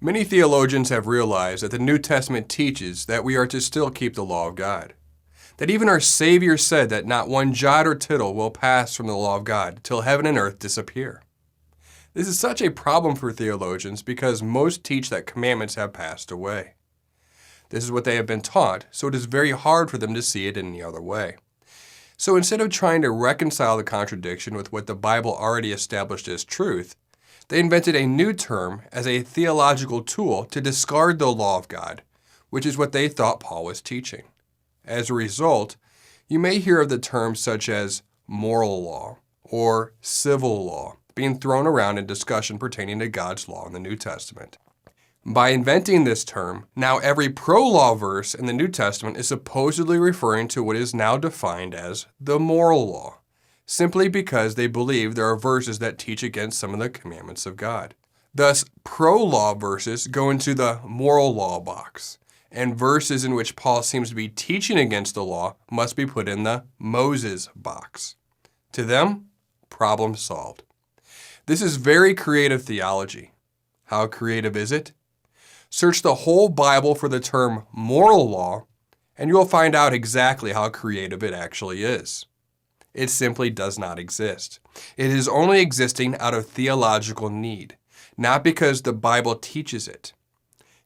Many theologians have realized that the New Testament teaches that we are to still keep the law of God. That even our Savior said that not one jot or tittle will pass from the law of God till heaven and earth disappear. This is such a problem for theologians because most teach that commandments have passed away. This is what they have been taught, so it is very hard for them to see it any other way. So instead of trying to reconcile the contradiction with what the Bible already established as truth, they invented a new term as a theological tool to discard the law of God, which is what they thought Paul was teaching. As a result, you may hear of the terms such as moral law or civil law being thrown around in discussion pertaining to God's law in the New Testament. By inventing this term, now every pro-law verse in the New Testament is supposedly referring to what is now defined as the moral law, simply because they believe there are verses that teach against some of the commandments of God. Thus, pro-law verses go into the moral law box, and verses in which Paul seems to be teaching against the law must be put in the Moses box. To them, problem solved. This is very creative theology. How creative is it? Search the whole Bible for the term moral law, and you will find out exactly how creative it actually is. It simply does not exist. It is only existing out of theological need, not because the Bible teaches it.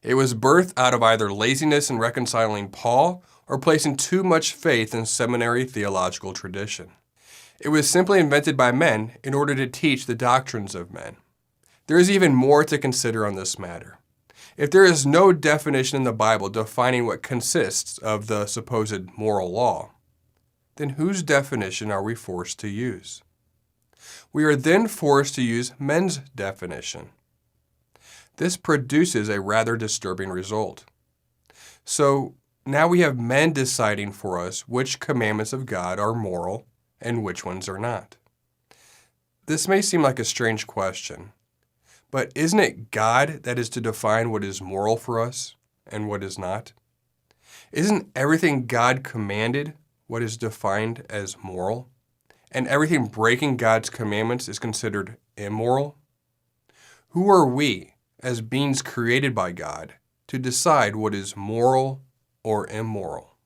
It was birthed out of either laziness in reconciling Paul or placing too much faith in seminary theological tradition. It was simply invented by men in order to teach the doctrines of men. There is even more to consider on this matter. If there is no definition in the Bible defining what consists of the supposed moral law, then whose definition are we forced to use? We are then forced to use men's definition. This produces a rather disturbing result. So now we have men deciding for us which commandments of God are moral and which ones are not. This may seem like a strange question, but isn't it God that is to define what is moral for us and what is not? Isn't everything God commanded what is defined as moral? And everything breaking God's commandments is considered immoral? Who are we, as beings created by God, to decide what is moral or immoral?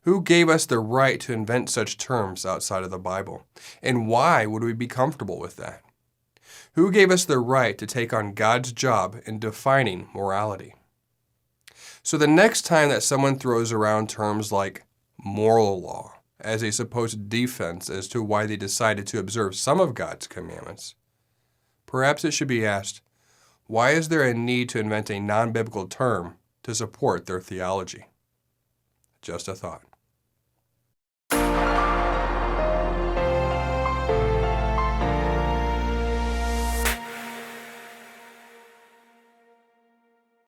Who gave us the right to invent such terms outside of the Bible? And why would we be comfortable with that? Who gave us the right to take on God's job in defining morality? So the next time that someone throws around terms like moral law as a supposed defense as to why they decided to observe some of God's commandments, perhaps it should be asked, why is there a need to invent a non-biblical term to support their theology? Just a thought.